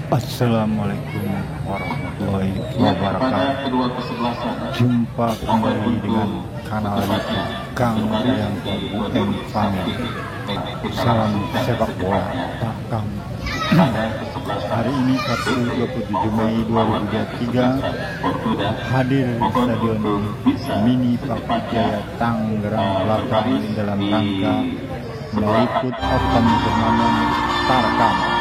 Assalamualaikum warahmatullahi wabarakatuh. Jumpa kembali dengan kanal YouTube Kang Dayanto UM Fami. Salam sepak bola Takam. Hari ini Sabtu 27 Mei 2023 hadir di Stadion Mini Pakujaya Tangerang Selatan dalam rangka meliput Open Turnamen Tarkam.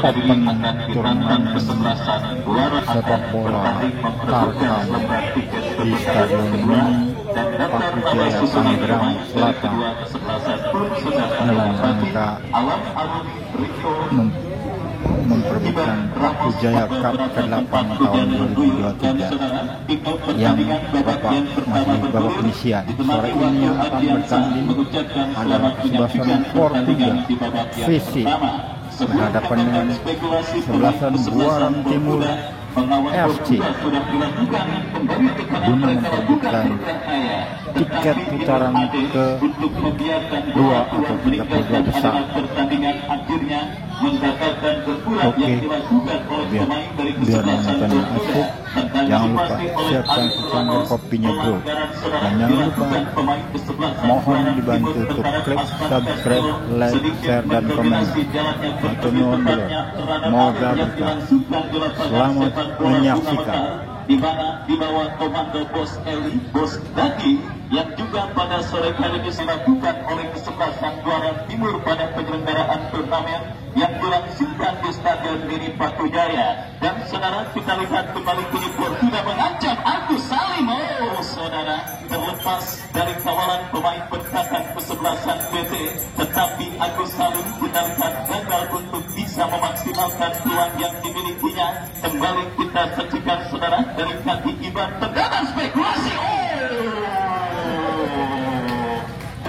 Open turnamen sepak bola Tarkam di Stadion Mini Pakujaya Tangerang Selatan dalam rangka memperebutkan Pakujaya Cup ke-8 tahun 2023 yang masih babak penyisian. Sore ini yang akan bertanding adalah kesebelasan Portugal VC berhadapan dengan kesebelasan Buaran Timur FC guna memperebutkan tiket putaran ke-2 atau 32 besar. Oke, biar nonton asik, jangan lupa siapkan secangkir kopinya bro, dan jangan lupa mohon dibantu untuk klik subscribe, like, share, dan komen. Matur nuwun dulur, moga berkah. Selamat menyaksikan. Di mana di bawah komando Bos Eli, Bos Daki, yang juga pada sore kali ini dilakukan oleh kesebelasan Buaran Timur pada penyelenggaraan turnamen yang dilangsungkan di Stadion Mini Pakujaya. Dan saudara, kita lihat kembali kini Portugal mengancam Agus Salim. Oh saudara, terlepas dari kawalan pemain bentakan kesebelasan BT, tetapi Agus Salim kita lihat gagal untuk bisa memaksimalkan peluang yang dimilikinya. Kembali kita saksikan saudara dari kaki Iban, tendangan spekulasi.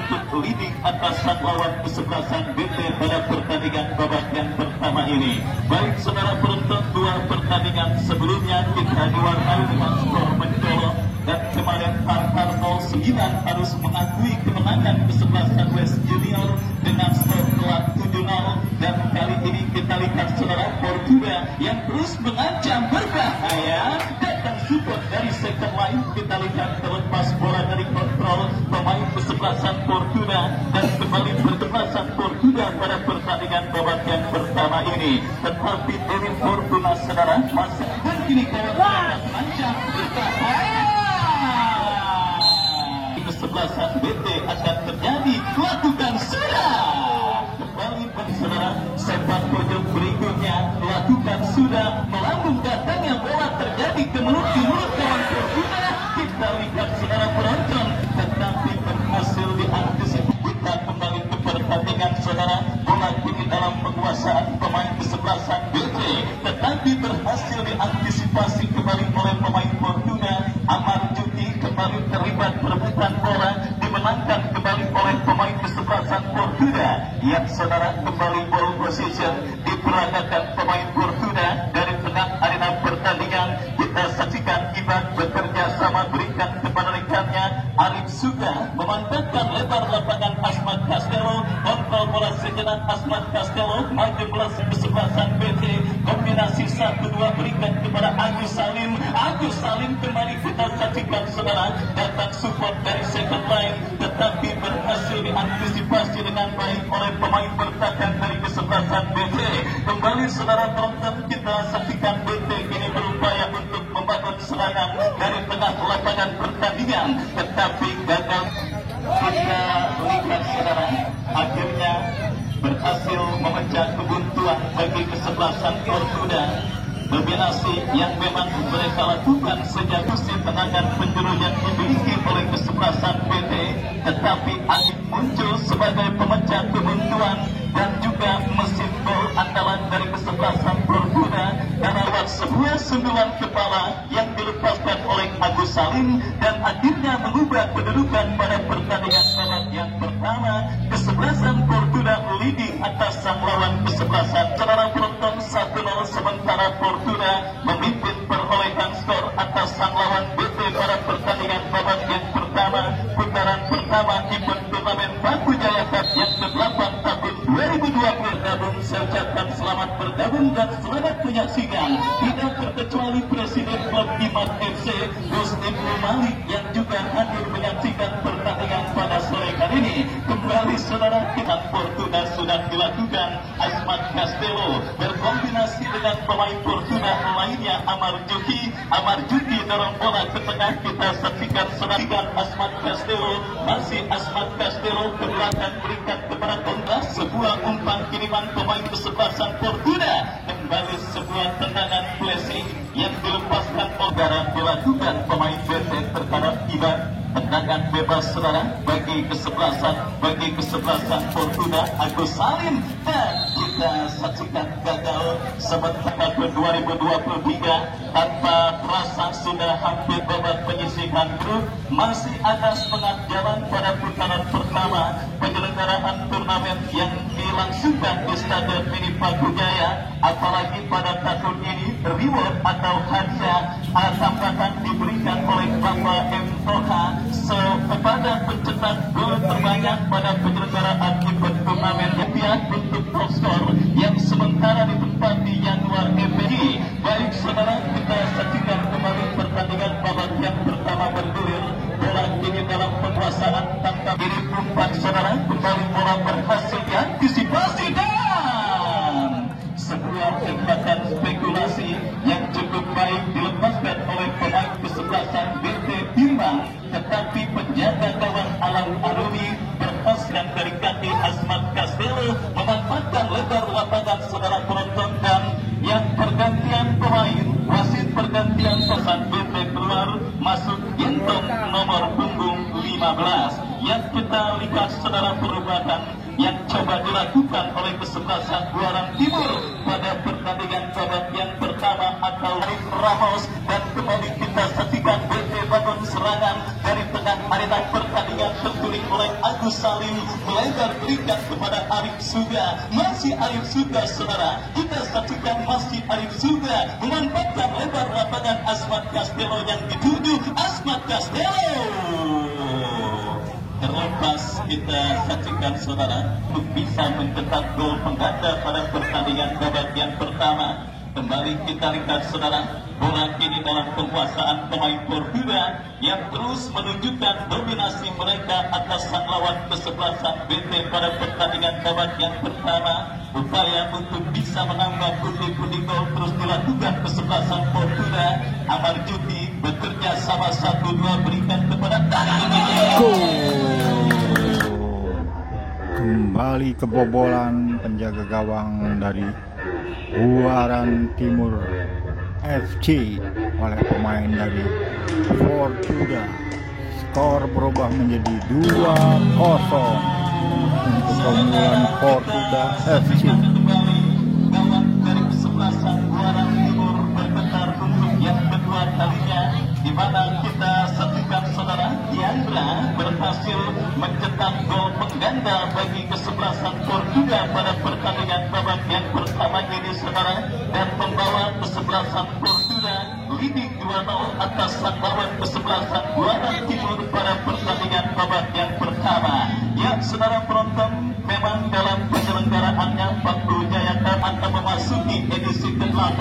Untuk leading atas lawan kesebelasan BT pada pertandingan babak yang pertama ini. Baik saudara penonton, dua pertandingan sebelumnya kita diwarnai dengan skor mencolok, dan kemarin Tarkam 09 harus mengakui kemenangan kesebelasan West Junior dengan skor telak 7-0. Dan kali ini kita lihat saudara Portugal yang terus mengancam berbahaya. Dan support dari second line kita lihat terlepas bola dari kontrol pemain kesebelasan Portugal, dan kembali berkebelasan Portugal pada pertandingan babak yang pertama ini. Tetapi dari Fortuna saudara masih kini kawasan mengancam berbahaya. Kesebelasan BT akan terjadi, lakukan sudah. Kembali saudara, sepak pojok berikutnya lakukan sudah, melambung datangnya bola terjadi ke mulut kawan Portugal. Kita lihat saudara penonton, tetapi berhasil diantisipasi. Kita kembali ke pertandingan saudara, bola kini dalam penguasaan pemain kesebelasan BT, tetapi berhasil diantisipasi kembali oleh pemain Portugal. Amar Juti kembali terlibat perebutan bola, dimenangkan kembali oleh pemain kesebelasan Portugal. Yang saudara kembali ball position diperagakan pemain Portugal dari tengah arena pertandingan. Kita saksikan Iban bekerja sama berikan kepada rekannya Arif Suga, memantapkan lebar lapangan Asmat Castello, kontrol bola sejenak Asmat Castello, maju bola kesebelasan BT, kombinasi 1-2 berikan kepada Agus Salim. Agus Salim kembali kita saksikan saudara, datang support dari second line, tetapi berhasil diantisipasi dengan baik oleh pemain bertahan dari kesebelasan BT. Kembali saudara penonton, kita saksikan BT ini berupaya untuk membangun serangan dari tengah lapangan pertandingan, tetapi gagal. Kita lihat saudara, akhirnya berhasil memecah kebuntuan bagi kesebelasan Fortuna. Dominasi yang memang mereka lakukan sejak musim tendangan penjuru yang dimiliki oleh kesebelasan PT, tetapi Adib muncul sebagai pemecah kebuntuan dan juga mesin gol andalan dari kesebelasan Fortuna dan lewat sebuah sundulan kepala yang dilepaskan oleh Agus Salim dan akhirnya mengubah kedudukan pada pertandingan babak yang pertama. Kesebelasan Fortuna leading atas sang lawan kesebelasan. Saudara penonton 1-0, sementara Fortuna memimpin perolehan skor atas sang lawan BT pada pertandingan babak yang pertama putaran pertama event turnamen Batu Jaya Cup yang ke-8 tahun 2020. Gabung, saya ucapkan selamat bergabung dan selamat menyaksikan. Tidak terkecuali Presiden Klub Iman FC Rusdim Malik yang juga hadir menyaksikan pertandingan pada sore hari ini. Kembali saudara, kita Fortuna sudah dilakukan. Asmat Castello berkombinasi dengan pemain Fortuna lainnya Amar Juki dorong bola ke tengah. Kita saksikan serangan Asmat Castello, masih Asmat Castello ke belakang berikan kepada kontra. Sebuah umpan kiriman pemain kesebelasan Fortuna, kembali sebuah tendangan flashing yang dilepaskan Ogara dilakukan pemain BT terhadap Iban. Tendangan bebas saudara bagi kesebelasan Fortuna Agus Salim, dan kita saksikan gagal sementara tahun 2023 tanpa terasa sudah hampir babak penyisihan grup. Masih ada setengah jalan pada putaran pertama penyelenggaraan turnamen yang dilangsungkan di Stadion Mini Batu Jaya. Apalagi pada tahun ini reward atau hadiah tambahan diberikan oleh Bapak M. Toha kepada pencetak gol terbanyak pada penyelenggaraan event turnamen yang untuk top score yang sementara ditempati Januar FPG. Baik saudara, kita saksikan kembali pertandingan babak yang pertama bergulir. Bola kini dalam penguasaan tangkap diri umpan saudara, kembali bola berhasil diantisipasi dan sebuah tembakan spekulasi yang cukup baik dilepaskan oleh pemain kesebelasan BT Bimbang, tetapi penjaga gawang Alam Aruni berhasil dari kaki Asmat Castello memanfaatkan lebar lapangan saudara penonton, dan yang pergantian pemain, wasit pergantian pesan BT keluar, masuk Gentong nomor punggung 15. Yang kita lihat saudara perubahan yang coba dilakukan oleh kesebelasan Buaran Timur pada pertandingan babak yang pertama atau Ramos, dan kembali kita saksikan BT bangun serangan dari tengah arena pertandingan tertulis oleh Agus Salim melebar berikan kepada Arif Suga. Masih Arif Suga saudara, kita saksikan masih Arif Suga memanfaatkan lebar lapangan Asmat Castello yang dituju Asmat Castello. Terlepas kita saksikan saudara untuk bisa mencetak gol pengganda pada pertandingan babak yang pertama. Kembali kita lihat saudara, bola kini dalam penguasaan pemain Fortuna yang terus menunjukkan dominasi mereka atas sang lawan kesebelasan BT pada pertandingan babak yang pertama. Upaya untuk bisa menambah pundi-pundi gol terus dilakukan kesebelasan Fortuna. Amar Juki bekerja sama 1-2 berikan kepada kembali kebobolan penjaga gawang dari Buaran Timur FC oleh pemain dari Fortuna. Skor berubah menjadi 2-0 untuk keunggulan Fortuna FC. Gawang dari kesebelasan Buaran Timur bergetar untuk yang kedua kalinya, di mana kita saksikan saudara Diandra berhasil mencetak gol pengganda bagi kesebelasan Fortuna pada pertandingan babak yang pertama ini saudara, dan membawa kesebelasan Fortuna leading 2-0 atas sang lawan kesebelasan Buaran Timur pada pertandingan babak yang pertama. Ya saudara penonton, memang dalam penyelenggaraannya Batu Jaya Cup atau memasuki edisi ke-8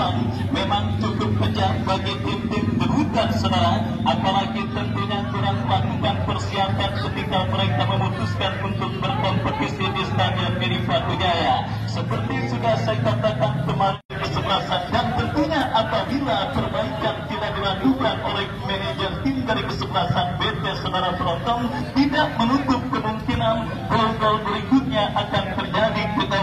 memang cukup kejam bagi tim-tim debutan saudara, apalagi tentunya kurang melakukan persiapan ketika mereka memutuskan untuk berkompetisi di Stadion Mini Batu Jaya. Seperti sudah saya katakan kemarin kesebelasan, dan tentunya apabila perbaikan tidak dilakukan oleh manajer tim dari kesebelasan BT saudara penonton, tidak menutup kemungkinan gol-gol berikutnya akan terjadi. Kita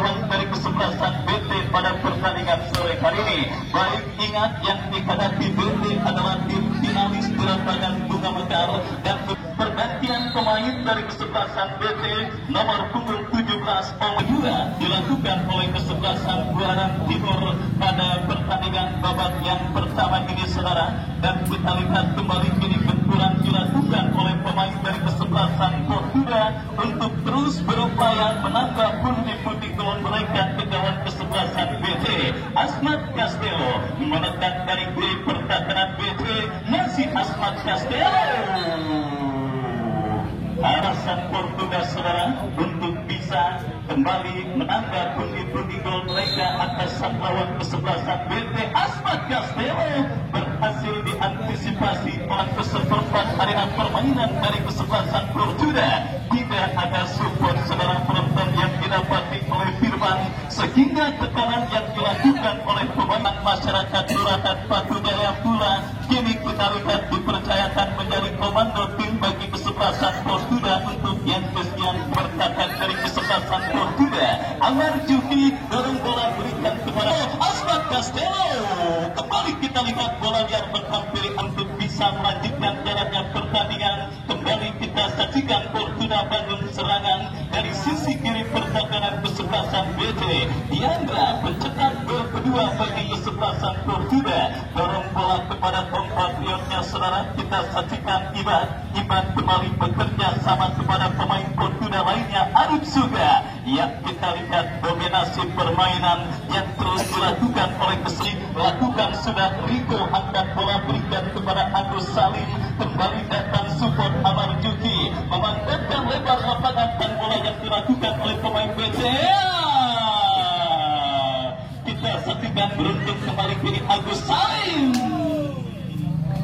besar dan pergantian pemain dari kesebelasan BT nomor punggung 17 Madura dilakukan oleh kesebelasan Buaran Timur pada pertandingan babak yang pertama ini saudara, dan kita lihat kembali kini benturan dilakukan oleh pemain dari kesebelasan Portugal untuk terus berupaya menambah pundi-pundi gol mereka ke gawang kesebelasan BT. Asmat Castello menekan dari kiri pertahanan BT, masih Asmat Castello. Alasan Portugal saudara untuk bisa kembali menambah pundi-pundi gol mereka atas sang lawan kesebelasan BT. Asmat Castello berhasil diantisipasi oleh keseperempat arena permainan dari kesebelasan Portugal. Tidak ada support saudara penonton yang didapati oleh Firman, sehingga tekanan yang dilakukan oleh pemain masyarakat Kelurahan Batu Jaya pula kini kita lihat dipercayakan menjadi komando tim bagi kesebelasan Portugal untuk yang kesian bertahan dari kesebelasan Portugal. Amar Juki dorong bola berikan kepada Asmat Castello. Kembali kita lihat bola yang menghampiri untuk bisa melanjutkan jalannya pertandingan. Kembali kita saksikan Portugal Bandung serangan dari sisi kiri pertahanan kesebelasan BT. Diandra pencetak gol kedua bagi kesebelasan Portugal. Dorong bola kepada kompatriotnya saudara, kita saksikan Iban kembali bekerja sama kepada pemain Portugal lainnya Arif Suga. Yang kita lihat dominasi permainan yang terus dilakukan oleh Kesik. Lakukan sudah Rico, angkat bola berikan kepada Agus Salim. Kembali datang support Amar Juki memantapkan lebar lapangan dan bola yang dilakukan oleh pemain BT. Kita saksikan beruntung kembali kini Agus Salim.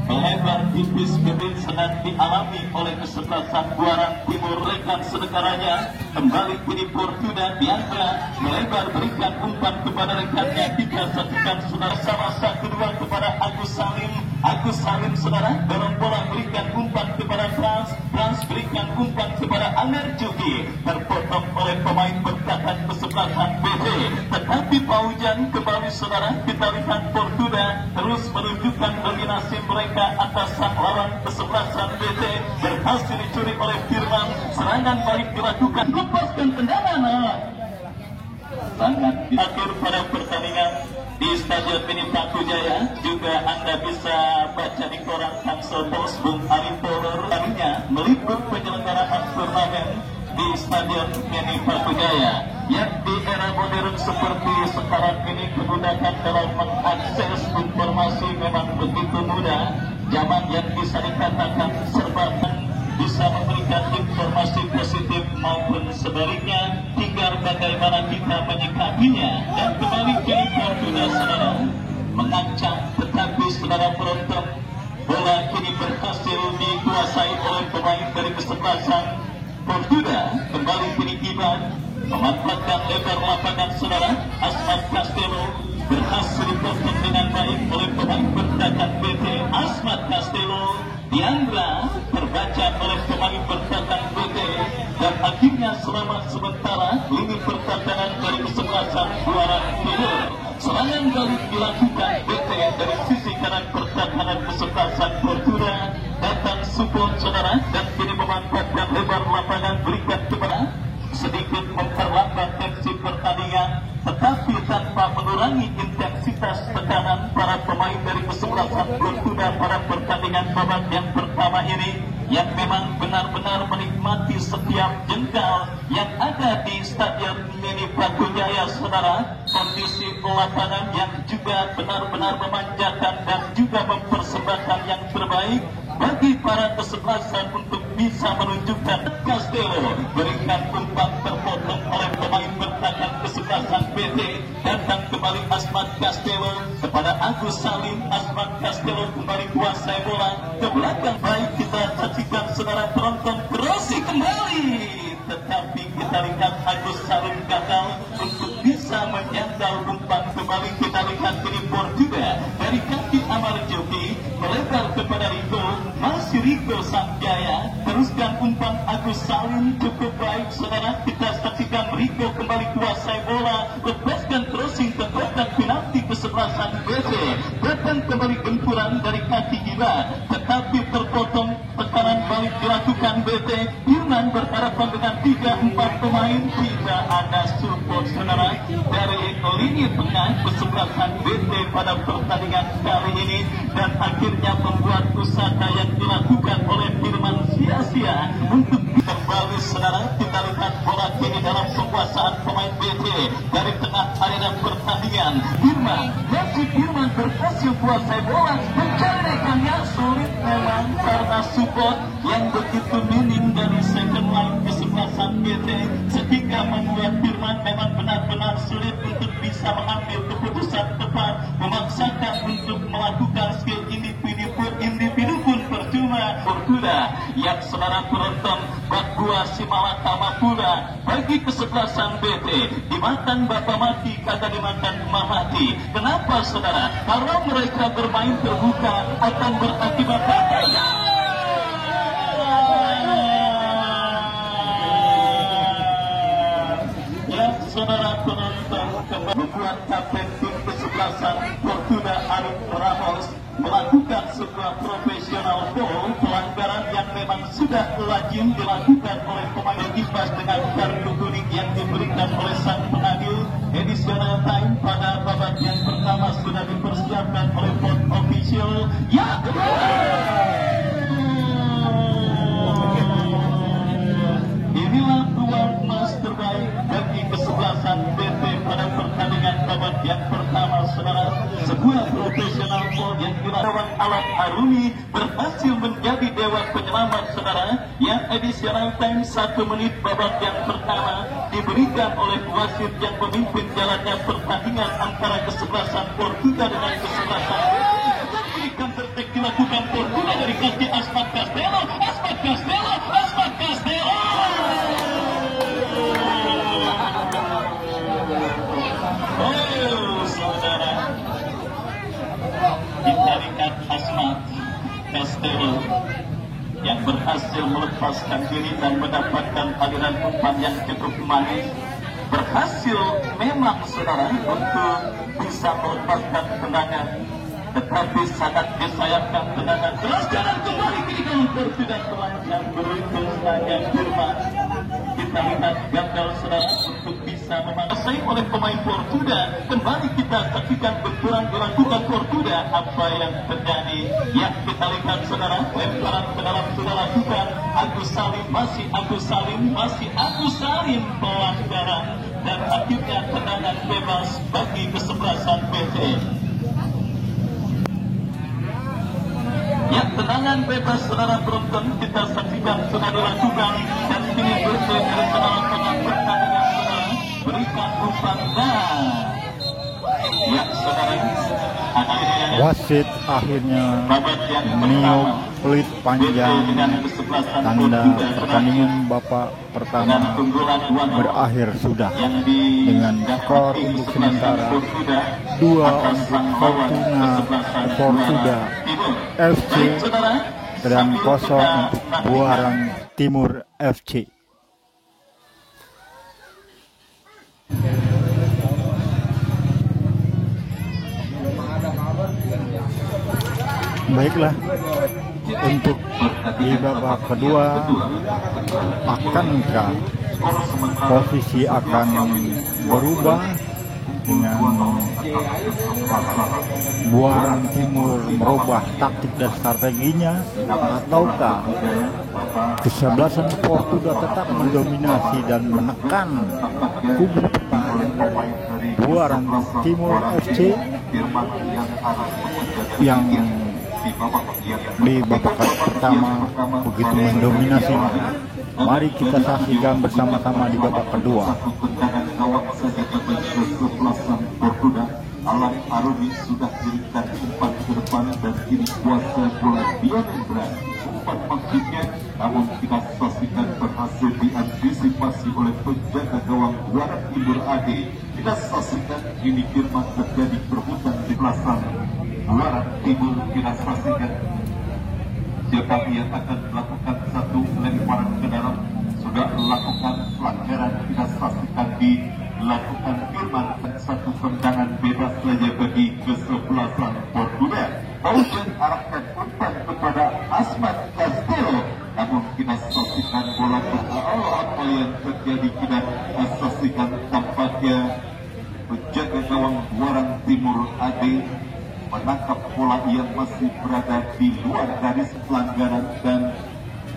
Melebar tipis kebin sedang dialami oleh kesebelasan Buaran Timur. Rekan sedekaranya kembali kini Portugal. Diandra melebar berikan umpan kepada rekannya. Kita saksikan saudara sama kedua kepada Agus Salim. Agus Salim saudara dorong bola berikan umpan kepada Frans berikan umpan kepada Amar Juki. Terpotong oleh pemain bertahan kesebelasan BT. Tetapi Paujan kembali saudara, kita lihat Portugal terus menunjukkan dominasi mereka atas sang lawan kesebelasan BT. Berhasil dicuri oleh Firman. Serangan balik dilakukan, lepaskan tendangan. Sangat diatur pada pertandingan di Stadion Mini Batu Jaya. Juga Anda bisa baca di koran Tangsel Post, Bung Ari Power harinya meliput penyelenggaraan turnamen di Stadion Mini Batu Jaya. Yang di era modern seperti sekarang ini kemudahan dalam mengakses informasi memang begitu mudah. Zaman yang bisa dikatakan serba bisa memberikan informasi positif maupun sebaliknya, tinggal bagaimana kita menyikapinya. Dan kembali kini Portugal saudara mengancam, tetapi saudara penonton, bola kini berhasil dikuasai oleh pemain dari kesebelasan Portugal. Kembali kini Iban memanfaatkan lebar lapangan saudara. Asmat Castello berhasil dipotong dengan baik oleh pemain bertahan BT. Asmat Castello Diandra terbaca oleh pemain bertahan BT, dan akhirnya selamat sementara lini pertahanan dari kesebelasan Buaran Timur. Serangan balik dilakukan BT dari sisi kanan pertahanan kesebelasan Portugal. Datang support saudara, dan kini memanfaatkan lebar lapangan berikan kepada sedikit memperlambat tensi pertandingan, tetapi tanpa mengurangi intensitas tekanan para pemain dari kesebelasan Portugal pada pertandingan babak yang pertama ini, yang memang benar-benar menikmati setiap jengkal yang ada di Stadion Mini Batu Jaya saudara. Kondisi lapangan yang juga benar-benar memanjakan dan juga mempersembahkan yang terbaik bagi para kesebelasan untuk bisa menunjukkan. Castello berikan umpan terpotong oleh pemain bertahan kesebelasan BT. Datang kembali Asmat Castello kepada Agus Salim. Asmat Castello kembali kuasai bola ke belakang. Baik, kita saksikan saudara penonton, crossing kembali, tetapi kita lihat Agus Salim gagal untuk bisa menyandal umpan kembali. Kita lihat ini Portugal dari kaki Amar Juki melebar kepada Rico. Masih Rico Sanjaya teruskan umpan Agus Salim, cukup baik saudara. Kita saksikan Rico kembali kuasai bola, lepaskan crossing ke kotak penalti kesebelasan BT. Datang kembali benturan dari kaki Iba, tetapi terpotong tekanan BT. Firman berhadapan dengan 3-4 pemain, tidak ada support saudara dari lini tengah kesebelasan BT pada pertandingan kali ini, dan akhirnya membuat usaha yang dilakukan oleh Firman sia-sia untuk kembali saudara. Kita lihat bola kini dalam penguasaan pemain BT dari tengah arena pertandingan. Firman berhasil kuasai bola, mencarikannya sulit memang karena support yang begitu minim dari second line kesebelasan BT, sehingga membuat Firman memang benar-benar sulit untuk bisa mengambil keputusan tepat, memaksakan untuk melakukan skill individu pun percuma. Fortuna yang saudara penonton Bagua Simalakama pula bagi kesebelasan BT dimakan Bapak mati kata dimakan emak mati. Kenapa saudara? Kalau mereka bermain terbuka akan berakibat bahaya. Ya saudara penonton, membuat kapten tim kesebelasan Fortuna Arif Ramos melakukan sebuah profesional foul, pelanggaran yang memang sudah lazim dilakukan oleh pemain imbas dengan kartu kuning yang diberikan oleh sang pengadil. Additional time pada babak yang pertama sudah dipersiapkan oleh board official. Ya, inilah peluang emas terbaik bagi kesebelasan BT pada pertandingan babak yang pertama saudara. Sebuah profesional foul yang dilakukan Alam Arumi berhasil menjadi dewa penyelamat saudara. Yang additional time 1 menit babak yang pertama diberikan oleh wasit yang memimpin jalannya pertandingan antara kesebelasan Fortuna dengan kesebelasan berikan tertek dilakukan Fortuna dari kaki Asmat Castelo. Saudara, kita lihat Asmat Castelo yang berhasil melepaskan diri dan mendapatkan aliran umpan yang cukup manis. Berhasil memang saudara untuk bisa melepaskan tendangan, tetapi sangat disayangkan tendangan keras jalan kembali ke dalam Fortuna terancam beruntung saja Firman. Kita lihat gagal saudara untuk bisa menguasai oleh pemain Fortuna. Kembali kita saksikan berkurang dilakukan Fortuna. Apa yang terjadi? Ya kita lihat saudara, lemparan ke dalam sudah lakukan Agus Salim pelanggaran, dan akhirnya tendangan bebas bagi kesebelasan BT. Ya, tendangan bebas saudara penonton kita saksikan sudah dilakukan, dan kini BT dari tengah pertandingan saudara berikan umpan dan ya saudara wasit akhirnya meniup peluit panjang tanda pertandingan babak pertama berakhir sudah dengan skor untuk sementara 2 untuk Fortuna FC dan 0 untuk Buaran Timur FC. Baiklah, untuk di babak kedua akankah posisi akan berubah dengan Buaran Timur merubah taktik dan strateginya, ataukah kesebelasan Fortuna tetap mendominasi dan menekan kubu pertahanan Buaran Timur FC yang di babak pertama begitu mendominasi. Mari kita saksikan bersama-sama di babak kedua. Alam Arumi sudah berikan umpan ke depan dan kini kuasa bola Dianendra. Umpan maksudnya, namun kita saksikan berhasil diantisipasi oleh penjaga gawang Buaran Timur AD. Kita saksikan ini Firman terjadi perebutan di belakang Buaran Timur. Kita saksikan siapa yang akan melakukan satu lemparan ke dalam, sudah melakukan pelanggaran. Kita saksikan dilakukan Firman dan satu tendangan bebas saja bagi kesebelasan Fortuna. Pausen arahkan umpan kepada Asmat Castelo. namun kita saksikan bola apa yang terjadi, kita saksikan tampaknya penjaga gawang Buaran Timur Ade menangkap bola yang masih berada di luar garis pelanggaran, dan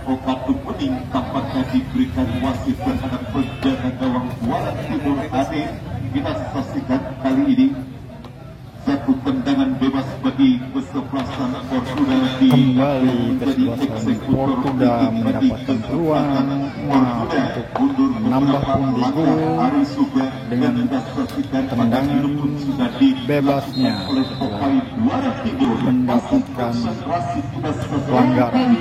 kartu kuning tampaknya diberikan wasit terhadap penjaga gawang Buaran Timur Ade. Kita saksikan kali ini satu tendangan bebas bagi kesebelasan Portuda kembali kesebelasan Portuda mendapatkan peluang untuk menambah pundi gol dengan tendangan bebasnya setelah mendapatkan pelanggaran.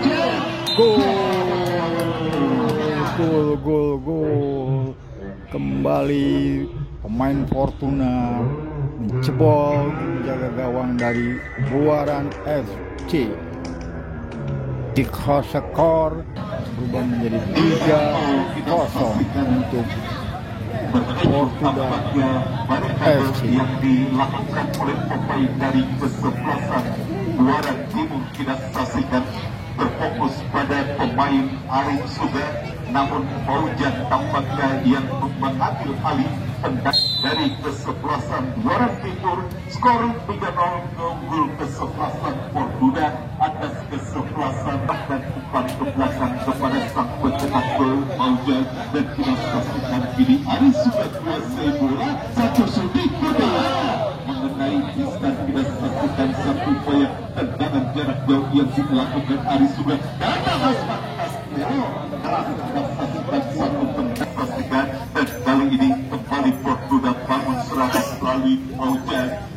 Gol kembali pemain Fortuna menjebol menjaga gawang dari Buaran FC. Skor berubah menjadi 3-0 untuk Portuda FC. Yang dilakukan oleh pemain dari kesebelasan Buaran Timur, kita saksikan berfokus pada pemain Arif Suga, namun Fauzan tampaknya yang mengambil alih tendang dari kesebelasan Buaran Timur. Skor 3-0 unggul kesebelasan Portuda atas kesebelasan, dan umpan ke belakang kepada sang pencetak gol Fauzan, dan kita saksikan kini Arif Suga kuasai bola, satu shooting bola mengenai distance. Kita saksikan satu upaya tendangan jarak jauh yang dilakukan Arif Suga, dan satu tendangan pastikan, dan kali ini kembali Portuda bangun serangan melalui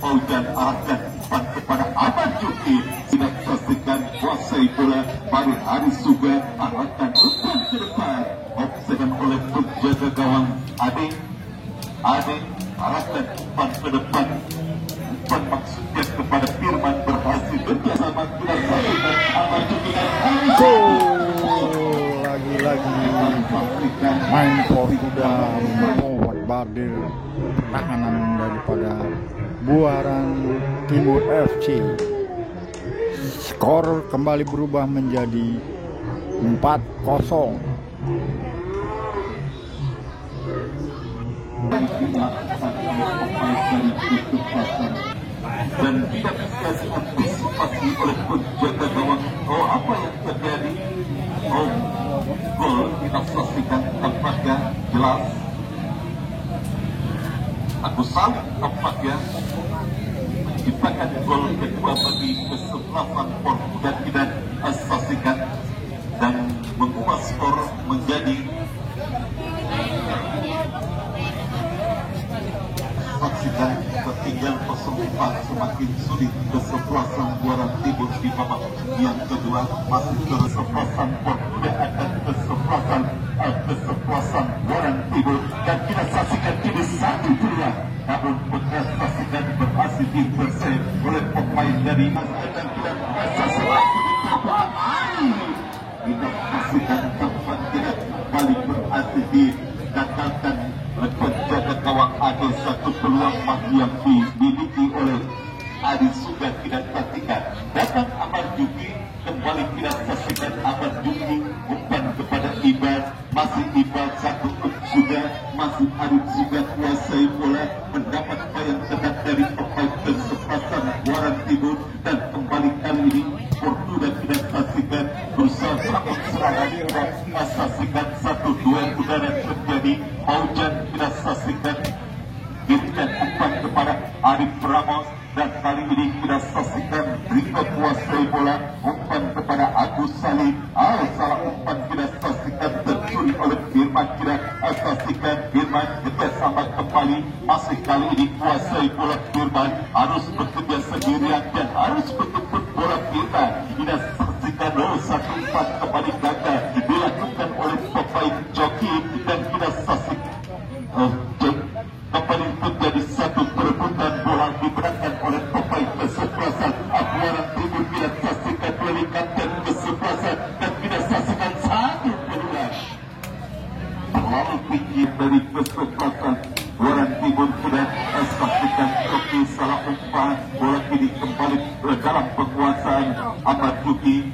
Fauzan arahkan umpan kepada Ahmad Juki. Kita saksikan kuasai bola, baru Arif Suga arahkan umpan ke depan, observan oleh penjaga gawang Ade arahkan umpan ke depan. Umpan maksudnya kepada Firman berhasil bersama. Kita saksikan Ahmad Juki lagi main Portuda membardir pertahanan daripada Buaran Timur FC. Skor kembali berubah menjadi 4-0. Dan tidak bisa diantisipasi oleh penjaga gawang. Apa yang terjadi? Gol kita saksikan tampaknya jelas. Agus Salim tampaknya menciptakan gol kedua bagi kesebelasan Portugal. Kita saksikan dan mengubah skor menjadi saksikan ketinggalan 0-4, semakin sulit kesebelasan Buaran Timur di babak yang kedua. Masih kesebelasan Portugal akan kesebelasan Buaran Timur, dan kita saksikan kini satu peluang, namun saksikan berhasil diintercept oleh pemain dari dan kita saksikan kita saksikan tempat tidak kembali berhasil dikatakan penjaga gawang. Ada satu peluang yang dimiliki oleh Arif Suga, tidak perhatikan. Datang Ahmad Juki, kembali tidak saksikan Ahmad Juki, umpan kepada Ibad, masih Ibad satu Suga, masih Arif Suga kuasai bola, mendapat bayang tepat dari pemain kesebelasan Buaran Timur, dan kembali kali ini Portuda tidak saksikan berusaha melakukan serangan. Kita saksikan satu duel udara terjadi. Fauzan tidak saksikan diberikan umpan kepada Arif Ramos, dan kali ini kita saksikan Riko kuasai bola, umpan kepada Agus Salim. Salah umpan kita saksikan tercuri oleh Firman. Kita saksikan Firman kerjasama kembali, masih kali ini kuasai bola Firman, harus bekerja sendirian dan harus betul-betul bola Firman. Kita saksikan satu umpan kembali gagal dilakukan oleh pemain Joki, dan kita saksikan kembali terjadi satu perebutan bola diberikan oleh pemain kesebelasan Buaran Timur. Kita saksikan dari kapten kesebelasan, dan kita saksikan satu peluang terlalu tinggi dari kesebelasan Buaran Timur. Kita saksikan Joki salah umpan, bola kini kembali dalam penguasaan Ahmad Juki.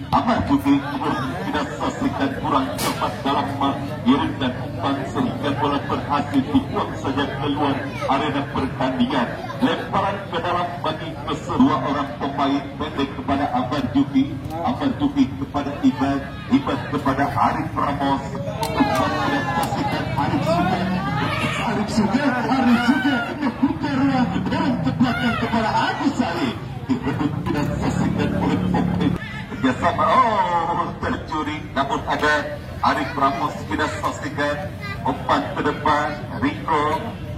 Kita saksikan kurang cepat dalam mengirimkan umpan sehingga bola berhasil dibuang saja keluar arena pertandingan. Lemparan ke dalam bagi kedua orang pemain, pendek kepada Ambar Juki kepada Ibad kepada Arif Ramos. Umpan dilaksanakan Arif Suga membuka ruang dorong ke belakang kepada Agus Saleh. Diredut dan saksikan oleh pemain kerjasama. Tercuri, namun ada Arif Ramos tidak saksikan umpan ke depan. Rico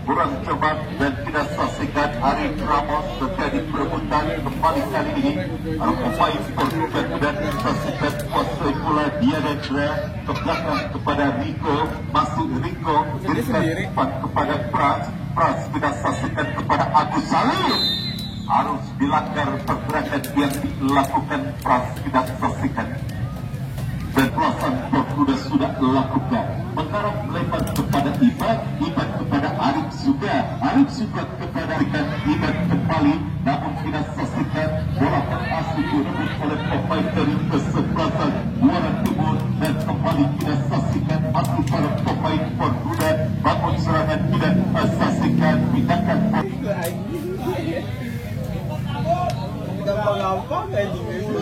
kurang cepat dan tidak saksikan Arif Ramos. Terjadi perebutan kembali kali ini pemain Portugal dan saksikan kuasai bola Diadra ke belakang kepada Rico. Masuk Rico berikan umpan kepada Pras tidak saksikan kepada Agus Saleh. Harus dilanggar pergerakan yang dilakukan Pras tidak saksikan. Dan pelasan Portugal sudah lakukan. Mengarah lebar kepada Ibad kepada Arif Suga kepada Ibad kembali, namun tidak saksikan bola berhasil direbut oleh pemain dari kesebelasan Muara Timur dan kembali tidak saksikan masuk para pemain Portugal. Bangun serangan tidak saksikan tindakan. Gampang-gampang kayak gitu.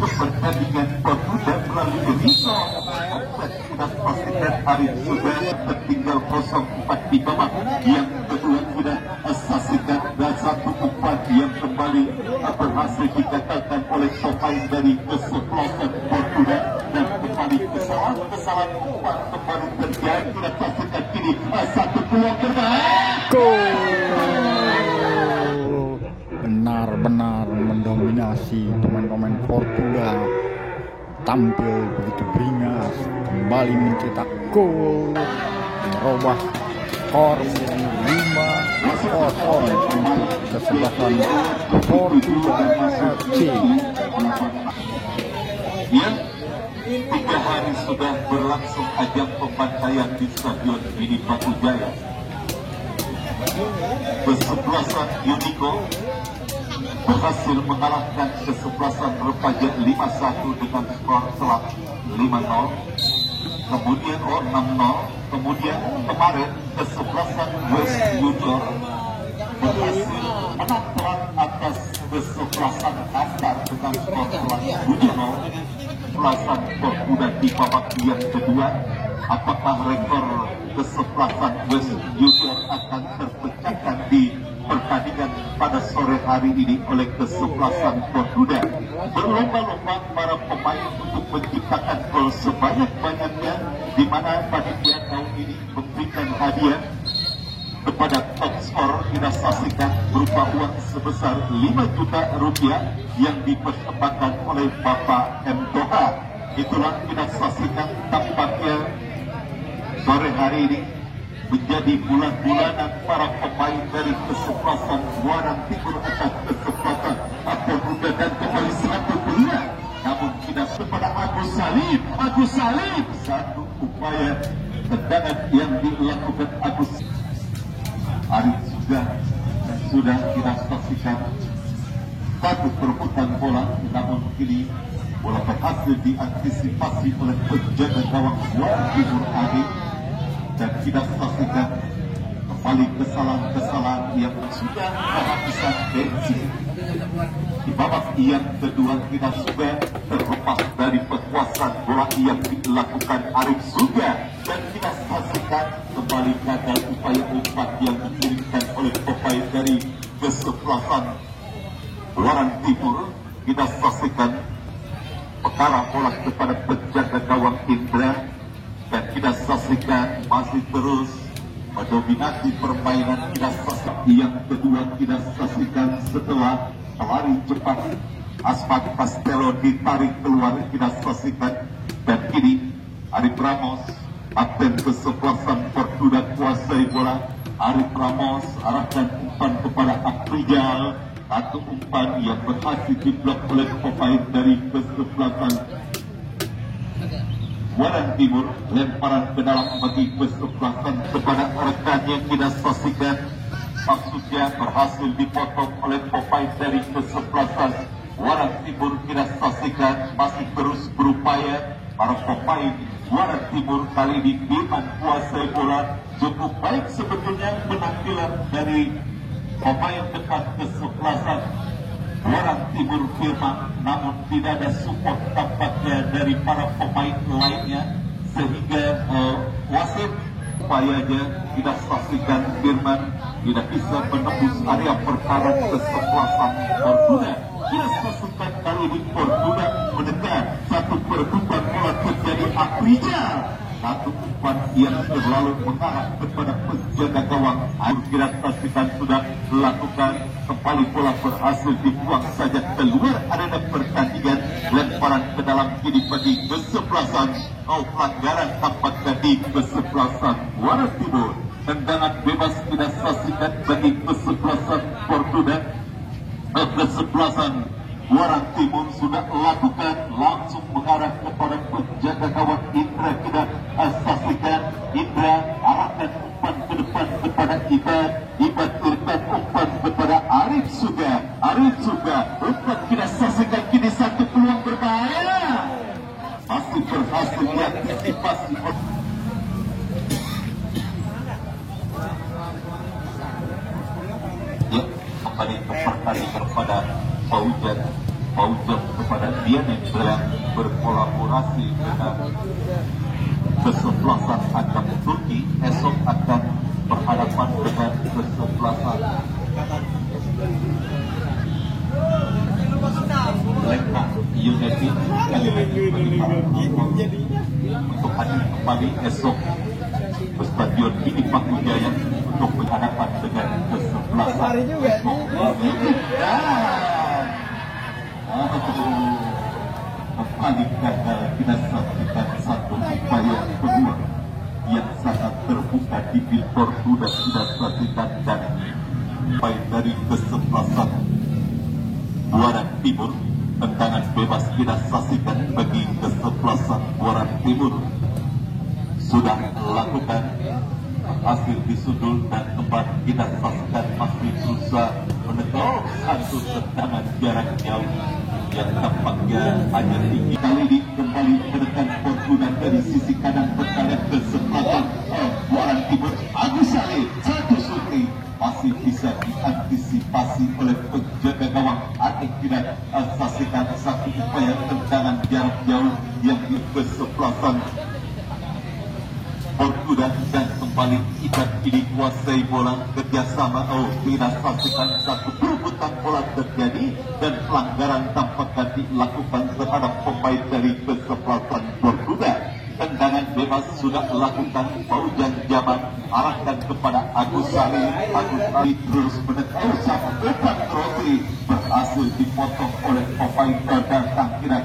Pertandingan Portugal melalui Rico sudah pastikan Arif sudah tertinggal 0-4 di babak yang kedua. Sudah saksikan dan satu umpan yang kembali berhasil dikatakan oleh pemain dari kesebelasan Portugal dan kembali kesalahan umpan kembali terjadi. Tidak pastikan kini satu peluang benar-benar mendominasi pemain-pemain Portugal, tampil begitu beringas, kembali mencetak gol, merubah skor menjadi 5-0 untuk kesebelasan Portugal FC. Yang 3 hari sudah berlangsung ajang pembantaian di Stadion Gidi Batujaya. Kesebelasan Unico berhasil mengalahkan kesebelasan Repaja 5-1 dengan skor telak 5-0, kemudian 6-0. Kemudian kemarin kesebelasan West Junior berhasil menang telak atas kesebelasan Antar dengan skor telak 7-0. Kesebelasan Portugal di babak yang kedua. Apakah rekor kesebelasan West Junior akan terpecahkan di pertandingan pada sore hari ini oleh kesebelasan Portugal? Berlomba-lomba para pemain untuk menciptakan gol sebanyak-banyaknya, di mana panitia tahun ini memberikan hadiah kepada top skor tidak saksikan berupa uang sebesar 5 juta rupiah yang dipersembahkan oleh Bapak M. Toha. Itulah tidak saksikan tampaknya sore hari ini menjadi bulan-bulanan para pemain dari kesebelasan Muara Timur atas kesebelasan Portugal dan kembali satu peluang, namun tidak kepada Agus Saleh. Satu upaya tendangan yang dilakukan Agus Arif sudah tidak saksikan satu perebutan bola, namun kini bola berhasil diantisipasi oleh penjaga gawang Muara Timur Adi dan tidak saksikan kembali kesalahan-kesalahan yang sudah kehabisan bensin. Di babak yang kedua kita sudah terlepas dari kekuasaan bola yang dilakukan Arif Suga dan tidak saksikan kembali gagal upaya umpan yang dikirimkan oleh pemain dari kesebelasan Muara Timur. Kita saksikan mengarah bola kepada penjaga gawang Indra dan kita saksikan masih terus mendominasi permainan. Kita saksikan yang kedua, kita saksikan setelah lari cepat Asmat Castello ditarik keluar, kita saksikan dan kini Arif Ramos kapten kesebelasan Portugal kuasai bola. Arif Ramos arahkan umpan kepada Afrizal, satu umpan yang berhasil diblok oleh pemain dari kesebelasan Muara Timur. Lemparan ke dalam bagi kesebelasan kepada rekannya, kita saksikan maksudnya berhasil dipotong oleh pemain dari kesebelasan Warang Timur. Kita saksikan masih terus berupaya para pemain Warang Timur kali ini Firman kuasai bola cukup baik sebetulnya penampilan dari pemain depan kesebelasan Warang Timur Firman, namun tidak ada support tampaknya dari para pemain lainnya sehingga wasit upayanya tidak saksikan Firman tidak bisa menembus area pertahanan kesebelasan Fortuna. Kita saksikan kali ini Fortuna mendekat satu perebutan bola terjadi Aprija. Satu umpan yang terlalu mengarah kepada penjaga gawang. Kita saksikan sudah melakukan kembali bola berhasil dibuang saja keluar arena pertandingan. Lemparan ke dalam kiri bagi kesebelasan. Pelanggaran tampaknya di kesebelasan Warang Timur. Tendangan bebas kita saksikan bagi kesebelasan Fortuna. Kesebelasan Warang Timur sudah lakukan langsung mengarah kepada penjaga gawang Indra. Kita saksikan Indra arahkan umpan ke depan kepada Iban. Iban berikan umpan kepada Arif Suga. Arif Suga umpan kita saksikan kini satu peluang berbahaya masih berhasil diantisipasi. Ya, kembali ke pertandingan kepada Paujan kepada Dian yang berkolaborasi dengan kesebelasan Agam Turki. Esok akan berhadapan dengan kesebelasan Lekna United kali ini untuk hadir kembali esok ke Stadion Gidi Pakujaya untuk berhadapan dengan kesebelasan kembali gagal. Kita saksikan satu upaya kedua yang sangat terbuka di Billboard sudah kita saksikan dan baik dari kesebelasan Warang Timur. Tendangan bebas kita saksikan bagi kesebelasan Warang Timur sudah lakukan hasil disudul dan tempat kita saksikan masih berusaha menekan satu tendangan jarak jauh yang tampaknya hanya tinggi. Kali ini kembali menekan Fortuna dari sisi kanan berkanan ke selatan Warang Timur. Agus Saleh satu shooting masih bisa diantisipasi oleh penjaga gawang Atik. Tidak saksikan satu upaya tendangan jarak jauh yang di kesebelasan Fortuna dan kembali Iban ini kuasai bola kerjasama. Kita saksikan satu perebutan bola terjadi dan pelanggaran tampaknya dilakukan terhadap pemain dari kesebelasan Fortuna. Tendangan bebas sudah dilakukan Paujan Jaman arahkan kepada Agus Sari. Agus Sari terus menekan satu umpan Rossi berhasil dipotong oleh pemain datang. Kita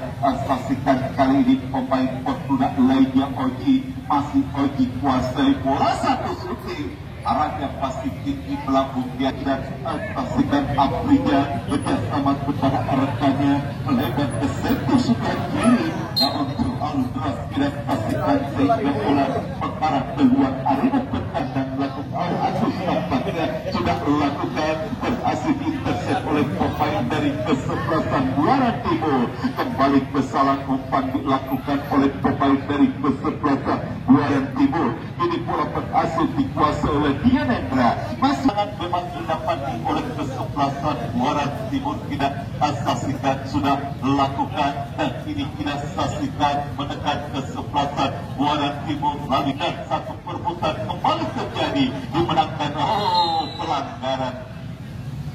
saksikan kali ini pemain Fortuna lainnya Oji. Masih Oji kuasai bola satu shooting arahnya pasti tinggi melambung. Dia tidak saksikan Aprija bersama kepada rekannya melebar ke sentuh sebelah kiri. Namun terlalu deras tidak saksikan sehingga bola mengarah keluar arena pertandingan. Melakukan Agus tampaknya sudah melakukan berhasil intercept oleh pemain dari kesebelasan Warang Timur. Kembali kesalahan umpan dilakukan oleh pemain dari kesebelasan Warang Timur. Ini bola berhasil dikuasai oleh Dianendra. Masalah memang didapati oleh kesebelasan Warang Timur. Tidak saksikan sudah melakukan dan ini tidak saksikan menekan kesebelasan Warang Timur. Lalu dan satu perebutan kembali terjadi dimenangkan pelanggaran.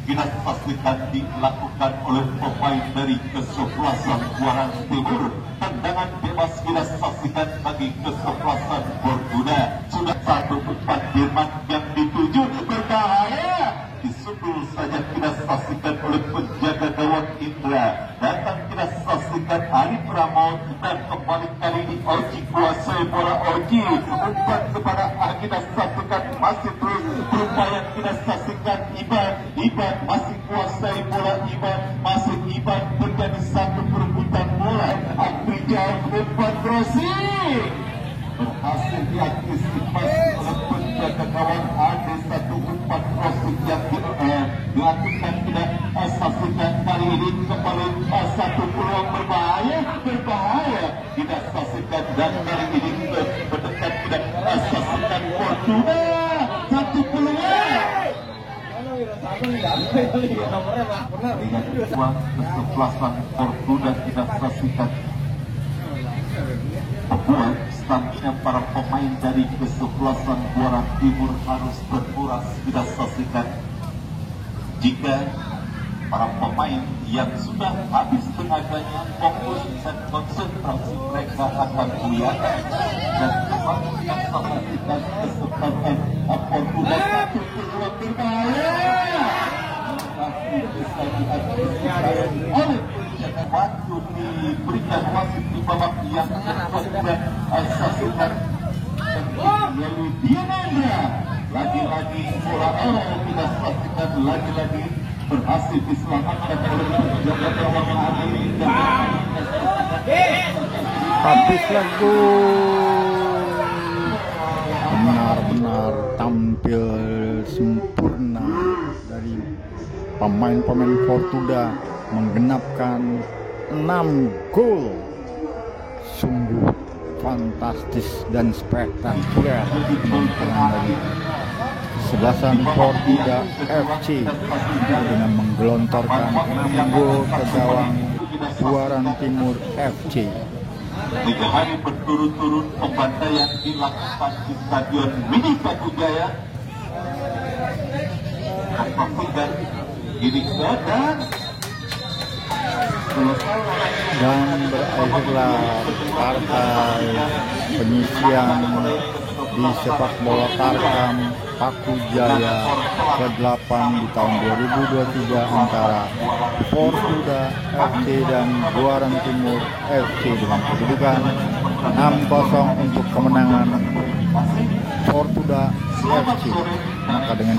Kita pastikan dilakukan oleh pemain dari kesebelasan Warang Timur. Tendangan bebas kita saksikan bagi kesebelasan Fortuna. Sudah satu umpan Firman yang dituju berbahaya. Disudul saja kita saksikan oleh penjaga gawang Indra. Datang kita saksikan Ari Pramod dan kembali kali ini Oji kuasai bola Oji. Umpan kepada kita saksikan masih terus berupaya kita saksikan Iban masih kuasai bola masih Iban terjadi satu perebutan bola. Aprija umpan crossing berhasil diantisipasi oleh penjaga gawang. Ada satu umpan crossing yang dilakukan tidak saksikan kali ini kembali satu peluang berbahaya tidak saksikan dan kali ini berdekat tidak saksikan Fortuna satu peluang dengan uang kesebelasan Fortuna tidak saksikan membuat stamina para pemain dari kesebelasan Buaran Timur harus berkurang tidak saksikan. Jika para pemain yang sudah habis tenaganya fokus dan konsentrasi mereka akan mulia dan semakin saksikan kesempatan Fortuna satu peluang berbahaya oleh waktu diberikan wasit di babak yang kedua saksikan lalu Diananda lagi-lagi bola tidak saksikan lagi-lagi berhasil diselamatkan oleh penjaga gawang Adli dan habis lagu benar-benar tampil sempurna dari pemain-pemain Fortuna menggenapkan 6 gol. Sungguh fantastis dan spektakuler penampilan dari kesebelasan Fortuna FC dengan menggelontorkan 6 gol ke gawang Buaran Timur FC. 3 hari berturut-turut pembantaian dilakukan di Stadion Mini Batujaya. Pastikan ini dan berakhirlah partai penyisian di sepak bola Tarkam Paku Jaya ke-8 di tahun 2023 antara Fortuna FC dan Buaran Timur FC dengan kedudukan 6-0 untuk kemenangan Fortuna FC. Maka dengan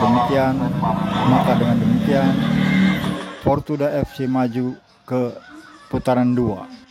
demikian Fortuna FC maju ke putaran 2.